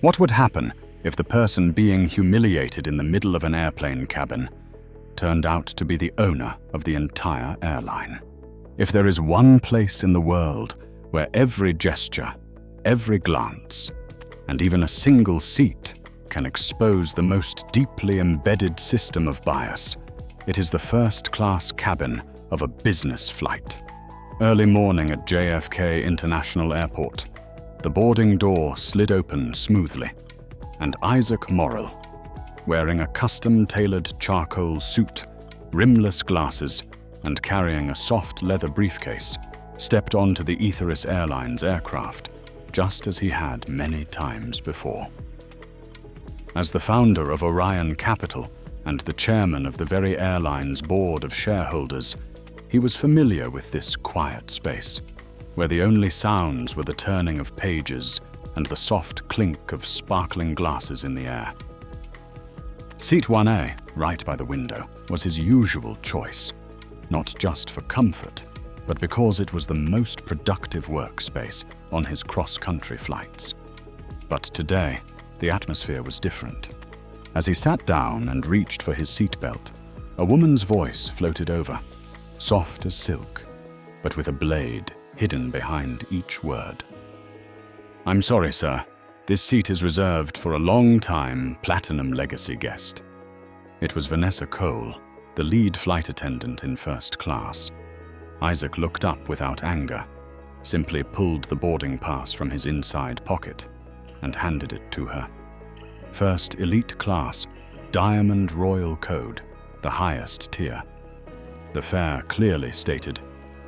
What would happen if the person being humiliated in the middle of an airplane cabin turned out to be the owner of the entire airline? If there is one place in the world where every gesture, every glance, and even a single seat can expose the most deeply embedded system of bias, it is the first-class cabin of a business flight. Early morning at JFK International Airport, the boarding door slid open smoothly, and Isaac Morrill, wearing a custom-tailored charcoal suit, rimless glasses, and carrying a soft leather briefcase, stepped onto the Etherius Airlines aircraft, just as he had many times before. As the founder of Orion Capital and the chairman of the very airline's board of shareholders, he was familiar with this quiet space, where the only sounds were the turning of pages and the soft clink of sparkling glasses in the air. Seat 1A, right by the window, was his usual choice, not just for comfort, but because it was the most productive workspace on his cross-country flights. But today, the atmosphere was different. As he sat down and reached for his seatbelt, a woman's voice floated over, soft as silk, but with a blade hidden behind each word. "I'm sorry, sir. This seat is reserved for a long-time Platinum Legacy guest." It was Vanessa Cole, the lead flight attendant in first class. Isaac looked up without anger, simply pulled the boarding pass from his inside pocket and handed it to her. First elite class, Diamond Royal Code, the highest tier. The fare clearly stated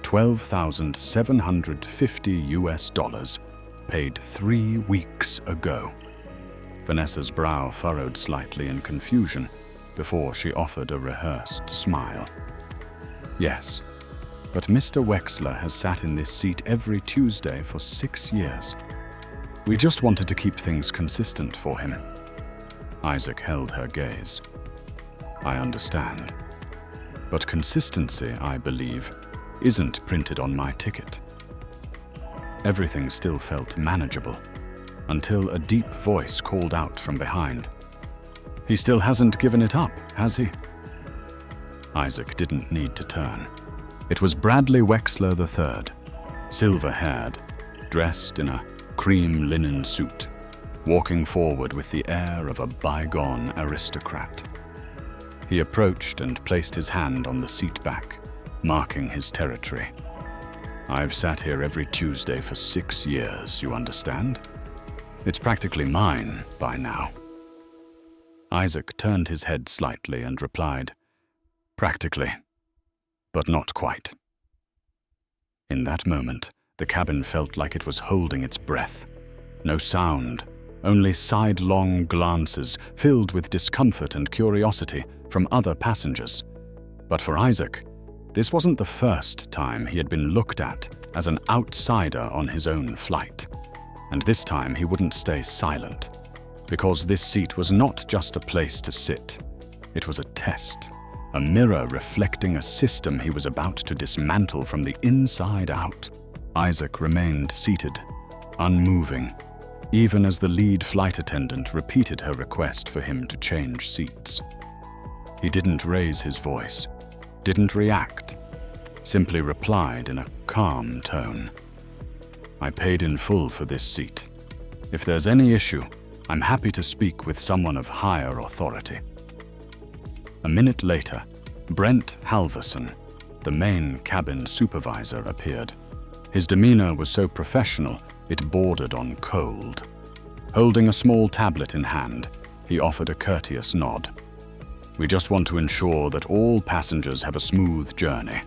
$12,750 paid 3 weeks ago. Vanessa's brow furrowed slightly in confusion before she offered a rehearsed smile. "Yes, but Mr. Wexler has sat in this seat every Tuesday for 6 years. We just wanted to keep things consistent for him." Isaac held her gaze. "I understand. But consistency, I believe, isn't printed on my ticket." Everything still felt manageable, until a deep voice called out from behind. "He still hasn't given it up, has he?" Isaac didn't need to turn. It was Bradley Wexler III, silver-haired, dressed in a cream linen suit, walking forward with the air of a bygone aristocrat. He approached and placed his hand on the seat back, marking his territory. "I've sat here every Tuesday for 6 years, you understand? It's practically mine by now." Isaac turned his head slightly and replied, "Practically, but not quite." In that moment, the cabin felt like it was holding its breath. No sound, only sidelong glances filled with discomfort and curiosity from other passengers. But for Isaac, this wasn't the first time he had been looked at as an outsider on his own flight. And this time he wouldn't stay silent, because this seat was not just a place to sit. It was a test, a mirror reflecting a system he was about to dismantle from the inside out. Isaac remained seated, unmoving, even as the lead flight attendant repeated her request for him to change seats. He didn't raise his voice, didn't react, simply replied in a calm tone. "I paid in full for this seat. If there's any issue, I'm happy to speak with someone of higher authority." A minute later, Brent Halverson, the main cabin supervisor, appeared. His demeanor was so professional, it bordered on cold. Holding a small tablet in hand, he offered a courteous nod. "We just want to ensure that all passengers have a smooth journey.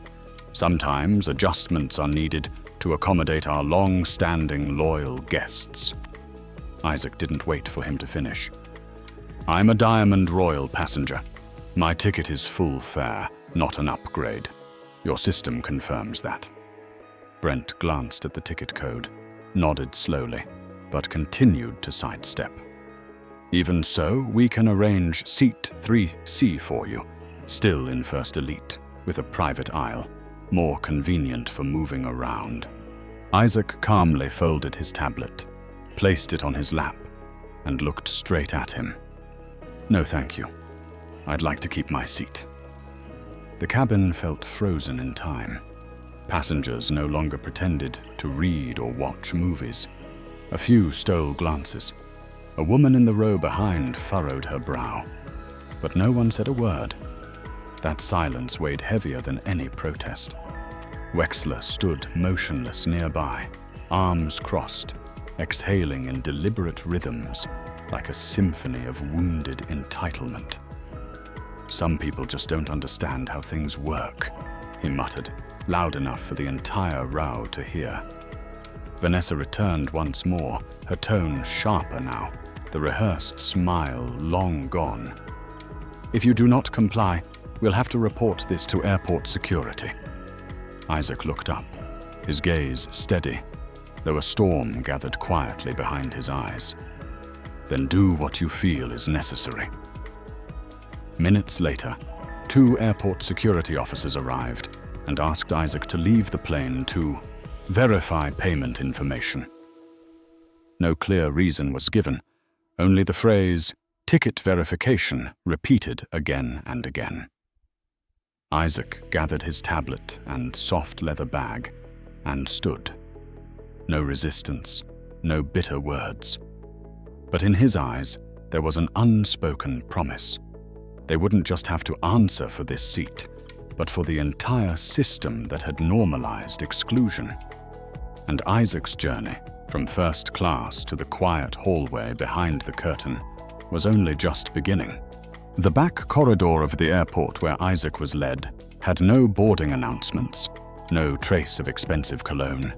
Sometimes adjustments are needed to accommodate our long-standing loyal guests." Isaac didn't wait for him to finish. "I'm a Diamond Royal passenger. My ticket is full fare, not an upgrade. Your system confirms that." Brent glanced at the ticket code, nodded slowly, but continued to sidestep. "Even so, we can arrange seat 3C for you, still in first elite, with a private aisle, more convenient for moving around." Isaac calmly folded his tablet, placed it on his lap, and looked straight at him. "No, thank you. I'd like to keep my seat." The cabin felt frozen in time. Passengers no longer pretended to read or watch movies. A few stole glances. A woman in the row behind furrowed her brow. But no one said a word. That silence weighed heavier than any protest. Wexler stood motionless nearby, arms crossed, exhaling in deliberate rhythms, like a symphony of wounded entitlement. "Some people just don't understand how things work," he muttered, loud enough for the entire row to hear. Vanessa returned once more, her tone sharper now, the rehearsed smile long gone. "If you do not comply, we'll have to report this to airport security." Isaac looked up, his gaze steady, though a storm gathered quietly behind his eyes. "Then do what you feel is necessary." Minutes later, 2 airport security officers arrived and asked Isaac to leave the plane to verify payment information. No clear reason was given, only the phrase "ticket verification" repeated again and again. Isaac gathered his tablet and soft leather bag and stood. No resistance, no bitter words. But in his eyes, there was an unspoken promise. They wouldn't just have to answer for this seat, but for the entire system that had normalized exclusion. And Isaac's journey, from first class to the quiet hallway behind the curtain, was only just beginning. The back corridor of the airport where Isaac was led had no boarding announcements, no trace of expensive cologne,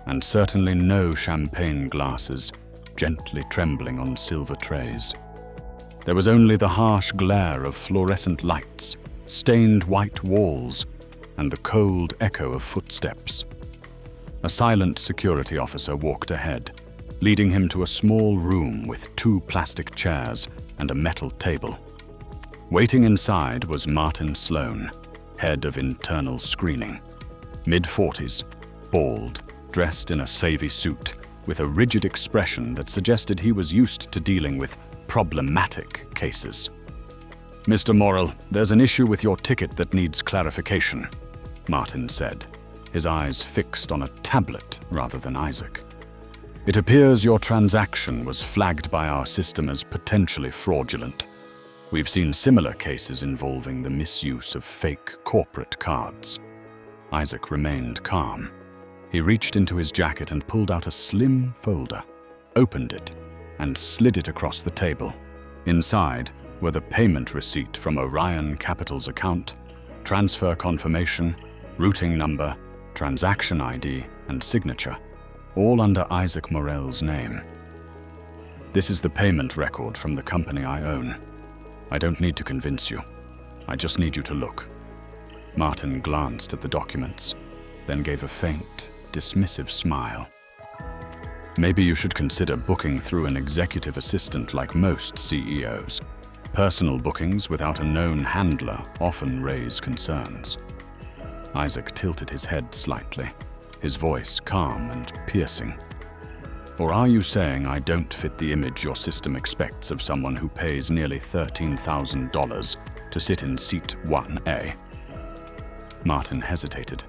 and certainly no champagne glasses gently trembling on silver trays. There was only the harsh glare of fluorescent lights, stained white walls, and the cold echo of footsteps. A silent security officer walked ahead, leading him to a small room with 2 plastic chairs and a metal table. Waiting inside was Martin Sloan, head of internal screening. Mid-40s, bald, dressed in a savvy suit, with a rigid expression that suggested he was used to dealing with problematic cases. "Mr. Morrill, there's an issue with your ticket that needs clarification," Martin said, his eyes fixed on a tablet rather than Isaac. "It appears your transaction was flagged by our system as potentially fraudulent. We've seen similar cases involving the misuse of fake corporate cards." Isaac remained calm. He reached into his jacket and pulled out a slim folder, opened it, and slid it across the table. Inside were the payment receipt from Orion Capital's account, transfer confirmation, routing number, transaction ID, and signature, all under Isaac Morrell's name. "This is the payment record from the company I own. I don't need to convince you. I just need you to look." Martin glanced at the documents, then gave a faint, dismissive smile. "Maybe you should consider booking through an executive assistant like most CEOs. Personal bookings without a known handler often raise concerns." Isaac tilted his head slightly, his voice calm and piercing. "Or are you saying I don't fit the image your system expects of someone who pays nearly $13,000 to sit in seat 1A? Martin hesitated.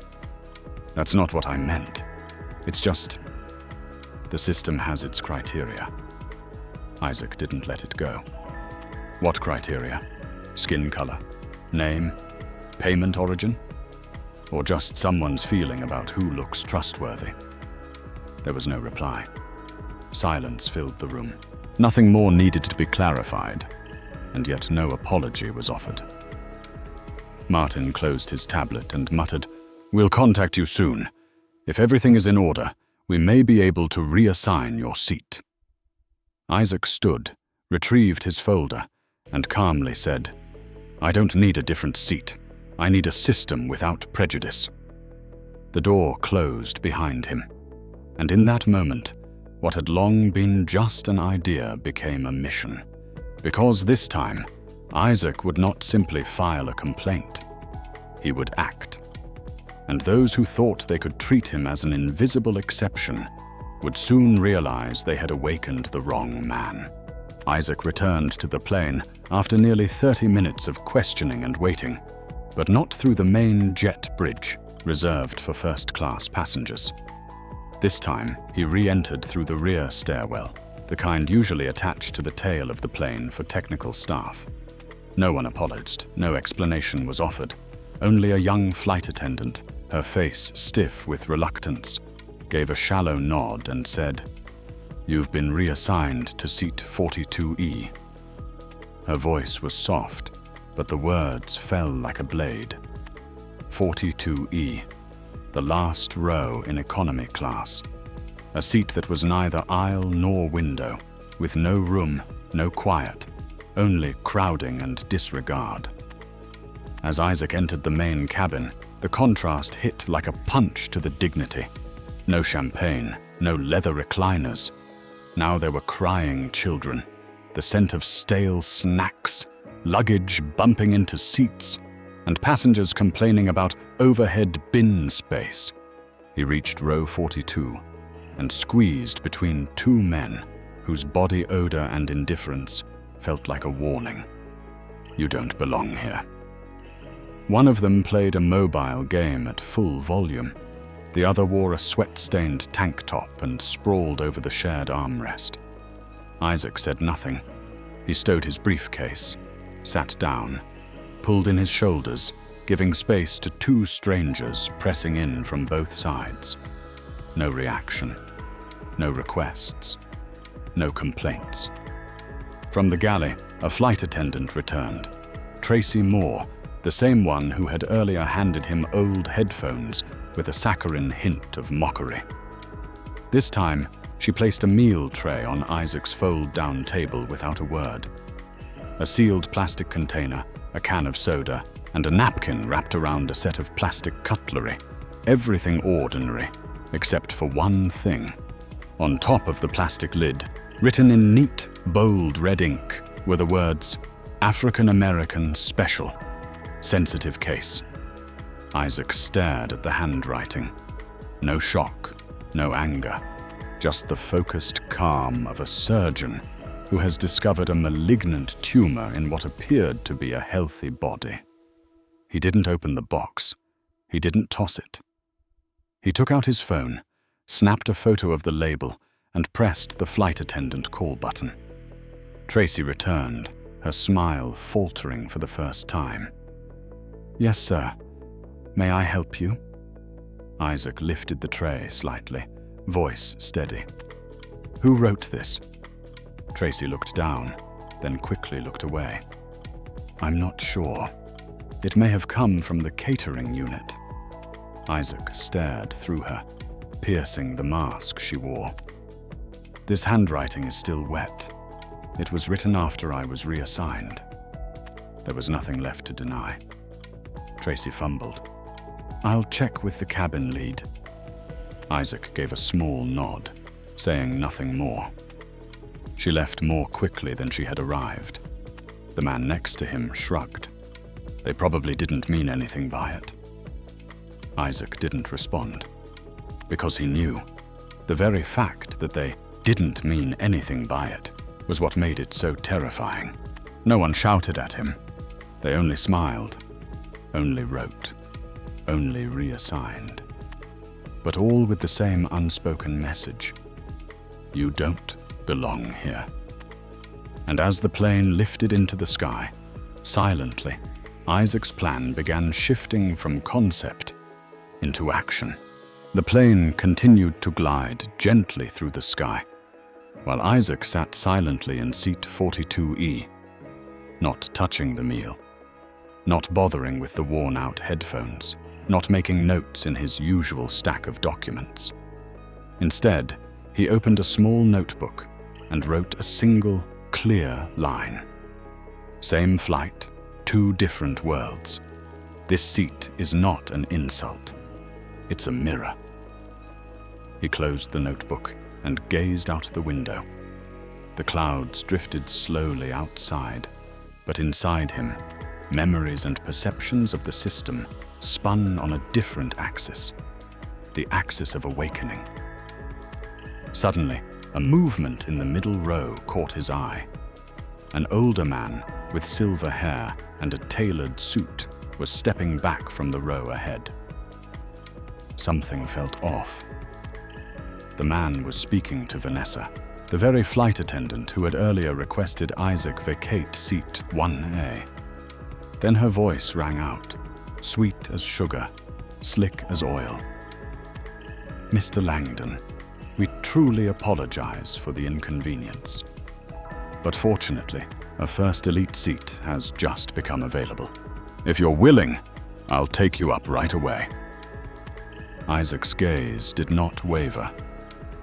"That's not what I meant. It's just, the system has its criteria." Isaac didn't let it go. "What criteria? Skin color? Name? Payment origin? Or just someone's feeling about who looks trustworthy?" There was no reply. Silence filled the room. Nothing more needed to be clarified, and yet no apology was offered. Martin closed his tablet and muttered, "We'll contact you soon. If everything is in order, we may be able to reassign your seat." Isaac stood, retrieved his folder, and calmly said, "I don't need a different seat. I need a system without prejudice." The door closed behind him, and in that moment, what had long been just an idea became a mission. Because this time, Isaac would not simply file a complaint. He would act. And those who thought they could treat him as an invisible exception would soon realize they had awakened the wrong man. Isaac returned to the plane after nearly 30 minutes of questioning and waiting, but not through the main jet bridge reserved for first-class passengers. This time, he re-entered through the rear stairwell, the kind usually attached to the tail of the plane for technical staff. No one apologized, no explanation was offered. Only a young flight attendant, her face stiff with reluctance, gave a shallow nod and said, "You've been reassigned to seat 42E." Her voice was soft, but the words fell like a blade. 42E, the last row in economy class. A seat that was neither aisle nor window, with no room, no quiet, only crowding and disregard. As Isaac entered the main cabin, the contrast hit like a punch to the dignity. No champagne, no leather recliners. Now there were crying children, the scent of stale snacks, luggage bumping into seats, and passengers complaining about overhead bin space. He reached row 42 and squeezed between two men whose body odor and indifference felt like a warning. You don't belong here. One of them played a mobile game at full volume. The other wore a sweat-stained tank top and sprawled over the shared armrest. Isaac said nothing. He stowed his briefcase, sat down, pulled in his shoulders, giving space to two strangers pressing in from both sides. No reaction, no requests, no complaints. From the galley, a flight attendant returned. Tracy Moore, the same one who had earlier handed him old headphones with a saccharine hint of mockery. This time, she placed a meal tray on Isaac's fold-down table without a word. A sealed plastic container, a can of soda, and a napkin wrapped around a set of plastic cutlery. Everything ordinary, except for one thing. On top of the plastic lid, written in neat, bold red ink, were the words, "African American Special. Sensitive case." Isaac stared at the handwriting. No shock, no anger, just the focused calm of a surgeon who has discovered a malignant tumor in what appeared to be a healthy body. He didn't open the box. He didn't toss it. He took out his phone, snapped a photo of the label, and pressed the flight attendant call button. Tracy returned, her smile faltering for the first time. "Yes, sir. May I help you?" Isaac lifted the tray slightly, voice steady. "Who wrote this?" Tracy looked down, then quickly looked away. "I'm not sure. It may have come from the catering unit." Isaac stared through her, piercing the mask she wore. "This handwriting is still wet. It was written after I was reassigned." There was nothing left to deny. Tracy fumbled. "I'll check with the cabin lead." Isaac gave a small nod, saying nothing more. She left more quickly than she had arrived. The man next to him shrugged. They probably didn't mean anything by it. Isaac didn't respond, because he knew. The very fact that they didn't mean anything by it was what made it so terrifying. No one shouted at him. They only smiled, only wrote, only reassigned. But all with the same unspoken message. You don't belong here. And as the plane lifted into the sky, silently, Isaac's plan began shifting from concept into action. The plane continued to glide gently through the sky, while Isaac sat silently in seat 42E, not touching the meal, not bothering with the worn-out headphones, not making notes in his usual stack of documents. Instead, he opened a small notebook and wrote a single, clear line. Same flight, two different worlds. This seat is not an insult. It's a mirror. He closed the notebook and gazed out the window. The clouds drifted slowly outside, but inside him, memories and perceptions of the system spun on a different axis, the axis of awakening. Suddenly, a movement in the middle row caught his eye. An older man with silver hair and a tailored suit was stepping back from the row ahead. Something felt off. The man was speaking to Vanessa, the very flight attendant who had earlier requested Isaac vacate seat 1A. Then her voice rang out, sweet as sugar, slick as oil. "Mr. Langdon, we truly apologize for the inconvenience. But fortunately, a first elite seat has just become available. If you're willing, I'll take you up right away." Isaac's gaze did not waver.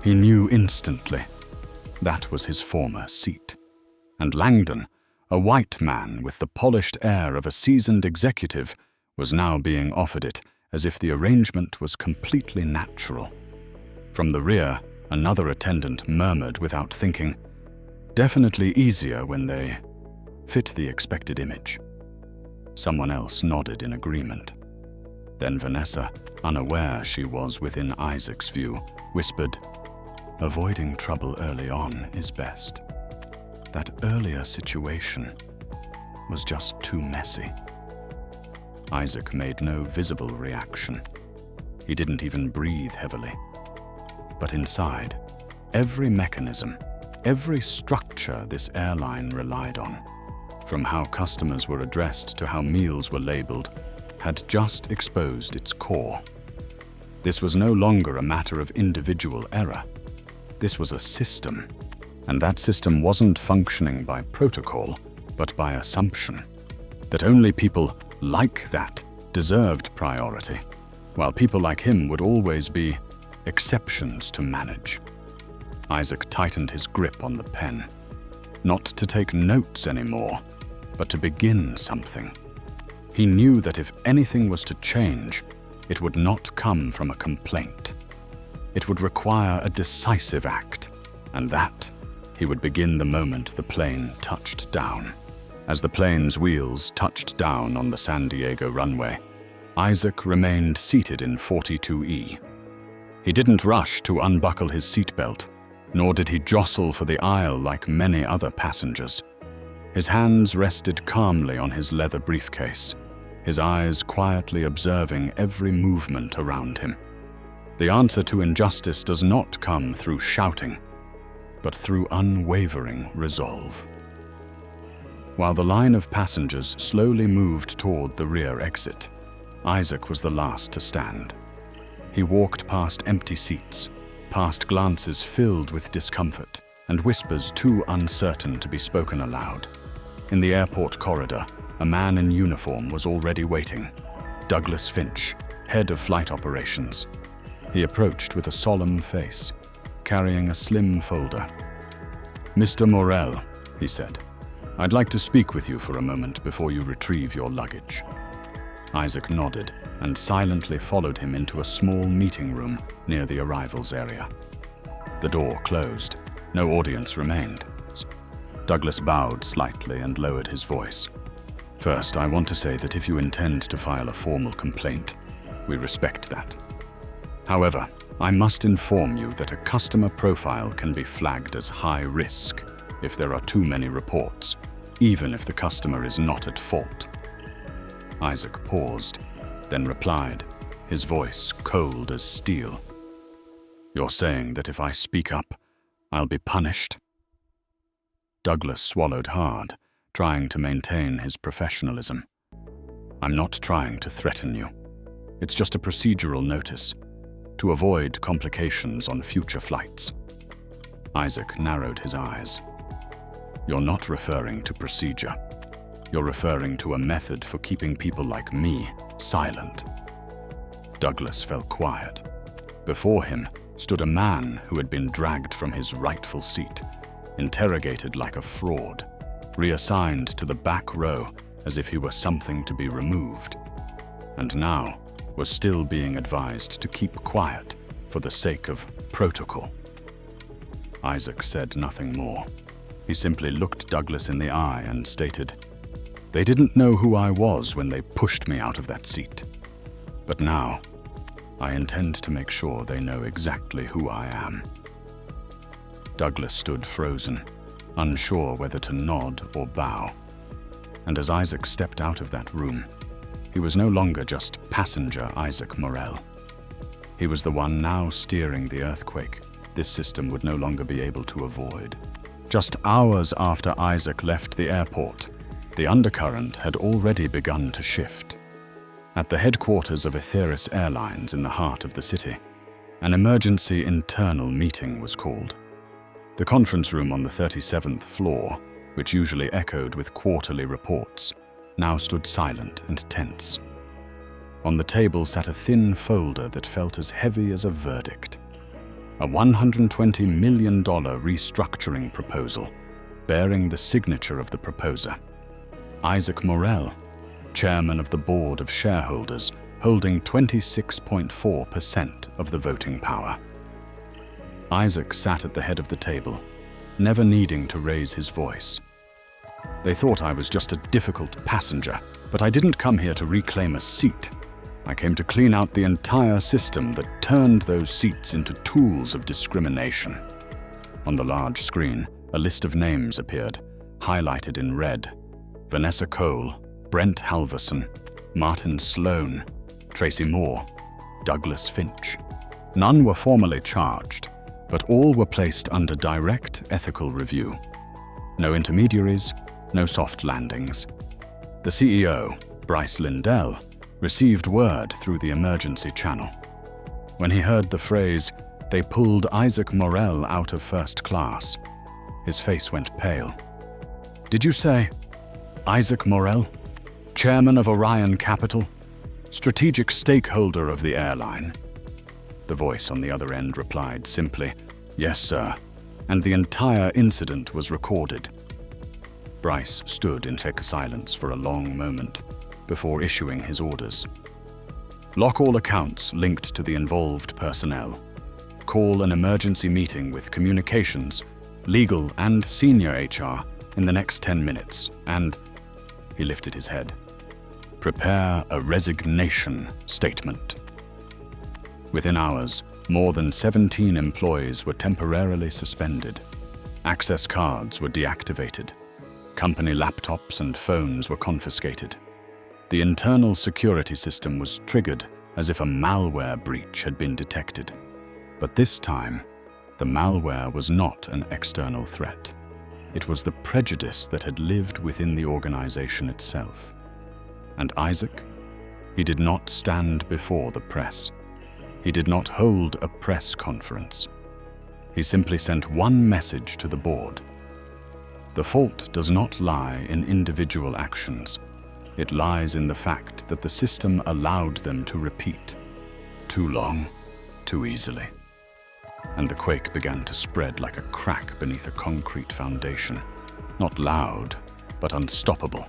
He knew instantly that was his former seat. And Langdon, a white man with the polished air of a seasoned executive, was now being offered it as if the arrangement was completely natural. From the rear, another attendant murmured without thinking, "Definitely easier when they fit the expected image." Someone else nodded in agreement. Then Vanessa, unaware she was within Isaac's view, whispered, "Avoiding trouble early on is best. That earlier situation was just too messy." Isaac made no visible reaction. He didn't even breathe heavily. But inside, every mechanism, every structure this airline relied on, from how customers were addressed to how meals were labeled, had just exposed its core. This was no longer a matter of individual error. This was a system, and that system wasn't functioning by protocol, but by assumption. That only people like that deserved priority, while people like him would always be exceptions to manage. Isaac tightened his grip on the pen, not to take notes anymore, but to begin something. He knew that if anything was to change, it would not come from a complaint. It would require a decisive act, and that he would begin the moment the plane touched down. As the plane's wheels touched down on the San Diego runway, Isaac remained seated in 42E. He didn't rush to unbuckle his seatbelt, nor did he jostle for the aisle like many other passengers. His hands rested calmly on his leather briefcase, his eyes quietly observing every movement around him. The answer to injustice does not come through shouting, but through unwavering resolve. While the line of passengers slowly moved toward the rear exit, Isaac was the last to stand. He walked past empty seats, past glances filled with discomfort, and whispers too uncertain to be spoken aloud. In the airport corridor, a man in uniform was already waiting. Douglas Finch, head of flight operations. He approached with a solemn face, carrying a slim folder. "Mr. Morel," he said, "I'd like to speak with you for a moment before you retrieve your luggage." Isaac nodded and silently followed him into a small meeting room near the arrivals area. The door closed. No audience remained. Douglas bowed slightly and lowered his voice. "First, I want to say that if you intend to file a formal complaint, we respect that. However, I must inform you that a customer profile can be flagged as high risk if there are too many reports, even if the customer is not at fault." Isaac paused, then replied, his voice cold as steel. "You're saying that if I speak up, I'll be punished?" Douglas swallowed hard, trying to maintain his professionalism. "I'm not trying to threaten you. It's just a procedural notice, to avoid complications on future flights." Isaac narrowed his eyes. "You're not referring to procedure. You're referring to a method for keeping people like me silent." Douglas fell quiet. Before him stood a man who had been dragged from his rightful seat, interrogated like a fraud, reassigned to the back row as if he were something to be removed, and now was still being advised to keep quiet for the sake of protocol. Isaac said nothing more. He simply looked Douglas in the eye and stated, "They didn't know who I was when they pushed me out of that seat. But now, I intend to make sure they know exactly who I am." Douglas stood frozen, unsure whether to nod or bow. And as Isaac stepped out of that room, he was no longer just passenger Isaac Morel. He was the one now steering the earthquake this system would no longer be able to avoid. Just hours after Isaac left the airport, the undercurrent had already begun to shift. At the headquarters of Airline Airlines in the heart of the city, an emergency internal meeting was called. The conference room on the 37th floor, which usually echoed with quarterly reports, now stood silent and tense. On the table sat a thin folder that felt as heavy as a verdict. A $120 million restructuring proposal bearing the signature of the proposer, Isaac Morel, chairman of the board of shareholders, holding 26.4% of the voting power. Isaac sat at the head of the table, never needing to raise his voice. They thought I was just a difficult passenger, but I didn't come here to reclaim a seat. I came to clean out the entire system that turned those seats into tools of discrimination. On the large screen, a list of names appeared, highlighted in red. Vanessa Cole, Brent Halverson, Martin Sloan, Tracy Moore, Douglas Finch. None were formally charged, but all were placed under direct ethical review. No intermediaries, no soft landings. The CEO, Bryce Lindell, received word through the emergency channel. When he heard the phrase, "They pulled Isaac Morel out of first class," his face went pale. "Did you say Isaac Morel, chairman of Orion Capital, strategic stakeholder of the airline?" The voice on the other end replied simply, "Yes, sir," and the entire incident was recorded. Bryce stood in thick silence for a long moment before issuing his orders. "Lock all accounts linked to the involved personnel. Call an emergency meeting with communications, legal, and senior HR in the next 10 minutes, and," he lifted his head, "prepare a resignation statement." Within hours, more than 17 employees were temporarily suspended. Access cards were deactivated. Company laptops and phones were confiscated. The internal security system was triggered as if a malware breach had been detected. But this time, the malware was not an external threat. It was the prejudice that had lived within the organization itself. And Isaac? He did not stand before the press. He did not hold a press conference. He simply sent one message to the board. The fault does not lie in individual actions. It lies in the fact that the system allowed them to repeat. Too long, too easily. And the quake began to spread like a crack beneath a concrete foundation. Not loud, but unstoppable.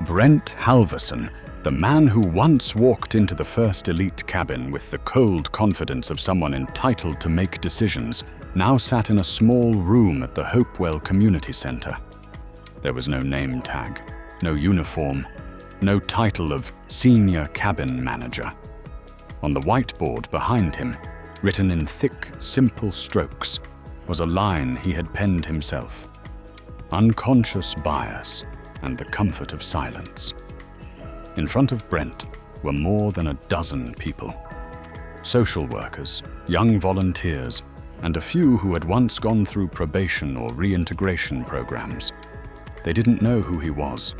Brent Halverson, the man who once walked into the first elite cabin with the cold confidence of someone entitled to make decisions, now sat in a small room at the Hopewell Community Center. There was no name tag, no uniform, no title of senior cabin manager. On the whiteboard behind him, written in thick, simple strokes, was a line he had penned himself: "Unconscious bias and the comfort of silence." In front of Brent were more than a dozen people. Social workers, young volunteers, and a few who had once gone through probation or reintegration programs. They didn't know who he was,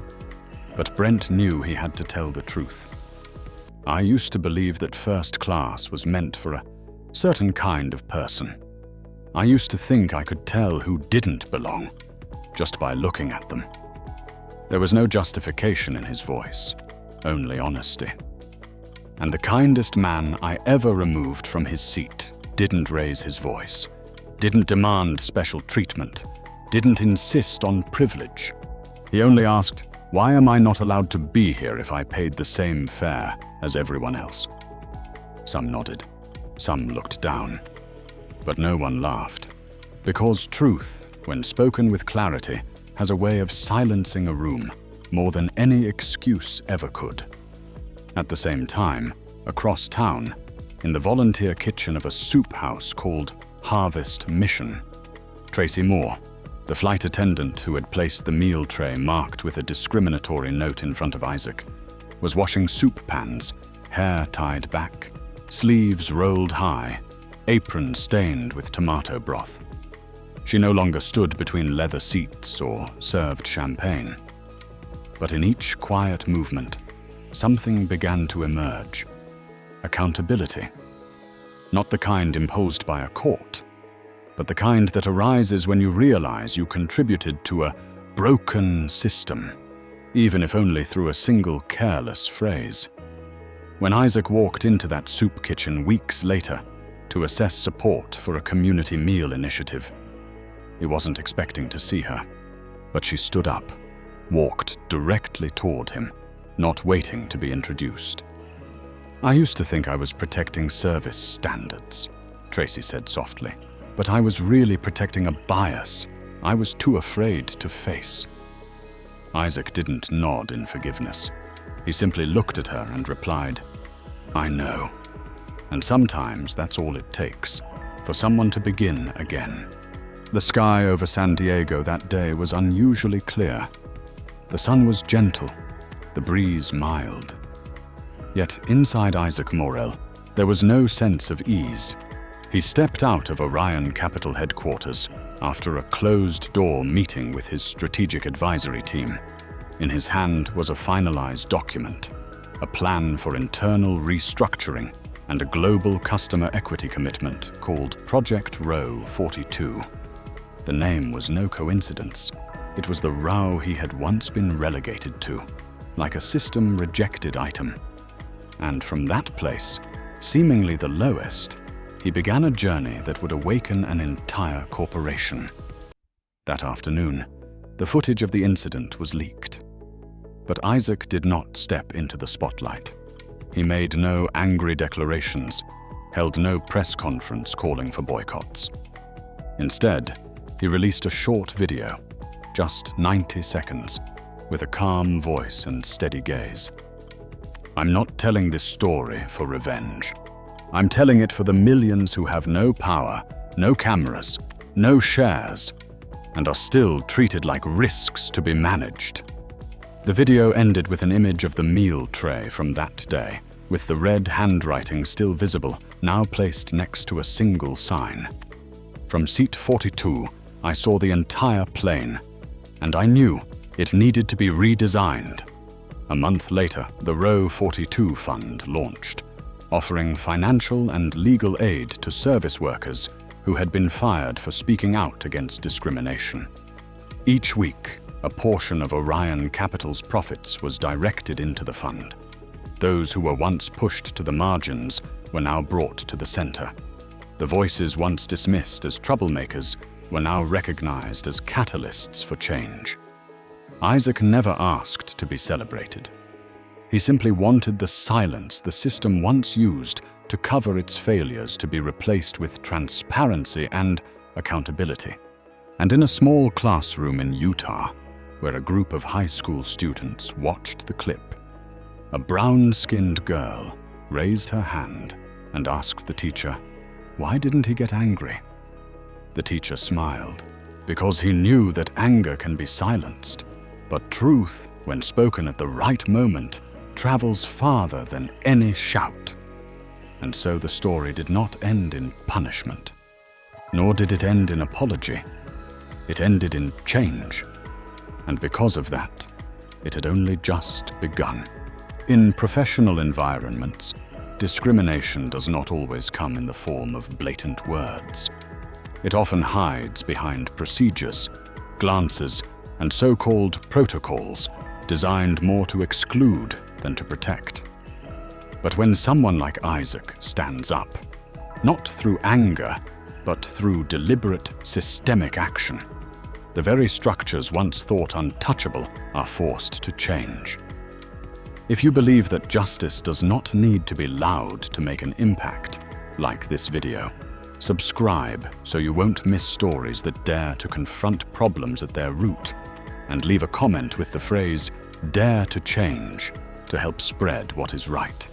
but Brent knew he had to tell the truth. "I used to believe that first class was meant for a certain kind of person. I used to think I could tell who didn't belong just by looking at them." There was no justification in his voice, only honesty. And the kindest man I ever removed from his seat didn't raise his voice, didn't demand special treatment, didn't insist on privilege. He only asked, "Why am I not allowed to be here if I paid the same fare as everyone else?" Some nodded, some looked down, but no one laughed. Because truth, when spoken with clarity, has a way of silencing a room more than any excuse ever could. At the same time, across town, in the volunteer kitchen of a soup house called Harvest Mission, Tracy Moore, The flight attendant who had placed the meal tray marked with a discriminatory note in front of Isaac was washing soup pans, hair tied back, sleeves rolled high, apron stained with tomato broth. She no longer stood between leather seats or served champagne. But in each quiet movement, something began to emerge. Accountability. Not the kind imposed by a court, but the kind that arises when you realize you contributed to a broken system, even if only through a single careless phrase. When Isaac walked into that soup kitchen weeks later to assess support for a community meal initiative, he wasn't expecting to see her, but she stood up, walked directly toward him, not waiting to be introduced. "I used to think I was protecting service standards," Tracy said softly, "but I was really protecting a bias I was too afraid to face." Isaac didn't nod in forgiveness. He simply looked at her and replied, "I know. And sometimes that's all it takes, for someone to begin again." The sky over San Diego that day was unusually clear. The sun was gentle, the breeze mild. Yet inside Isaac Morel, there was no sense of ease. He stepped out of Orion Capital headquarters after a closed-door meeting with his strategic advisory team. In his hand was a finalized document, a plan for internal restructuring and a global customer equity commitment called Project Row 42. The name was no coincidence. It was the row he had once been relegated to, like a system-rejected item. And from that place, seemingly the lowest, he began a journey that would awaken an entire corporation. That afternoon, the footage of the incident was leaked. But Isaac did not step into the spotlight. He made no angry declarations, held no press conference calling for boycotts. Instead, he released a short video, just 90 seconds, with a calm voice and steady gaze. "I'm not telling this story for revenge. I'm telling it for the millions who have no power, no cameras, no shares, and are still treated like risks to be managed." The video ended with an image of the meal tray from that day, with the red handwriting still visible, now placed next to a single sign. From seat 42, I saw the entire plane, and I knew it needed to be redesigned. A month later, the Row 42 Fund launched, offering financial and legal aid to service workers who had been fired for speaking out against discrimination. Each week, a portion of Orion Capital's profits was directed into the fund. Those who were once pushed to the margins were now brought to the center. The voices once dismissed as troublemakers were now recognized as catalysts for change. Isaac never asked to be celebrated. He simply wanted the silence the system once used to cover its failures to be replaced with transparency and accountability. And in a small classroom in Utah, where a group of high school students watched the clip, a brown-skinned girl raised her hand and asked the teacher, "Why didn't he get angry?" The teacher smiled, because he knew that anger can be silenced, but truth, when spoken at the right moment, travels farther than any shout. And so the story did not end in punishment, nor did it end in apology. It ended in change. And because of that, it had only just begun. In professional environments, discrimination does not always come in the form of blatant words. It often hides behind procedures, glances, and so-called protocols designed more to exclude than to protect. But when someone like Isaac stands up, not through anger, but through deliberate, systemic action, the very structures once thought untouchable are forced to change. If you believe that justice does not need to be loud to make an impact, like this video, subscribe so you won't miss stories that dare to confront problems at their root, and leave a comment with the phrase, "Dare to change," to help spread what is right.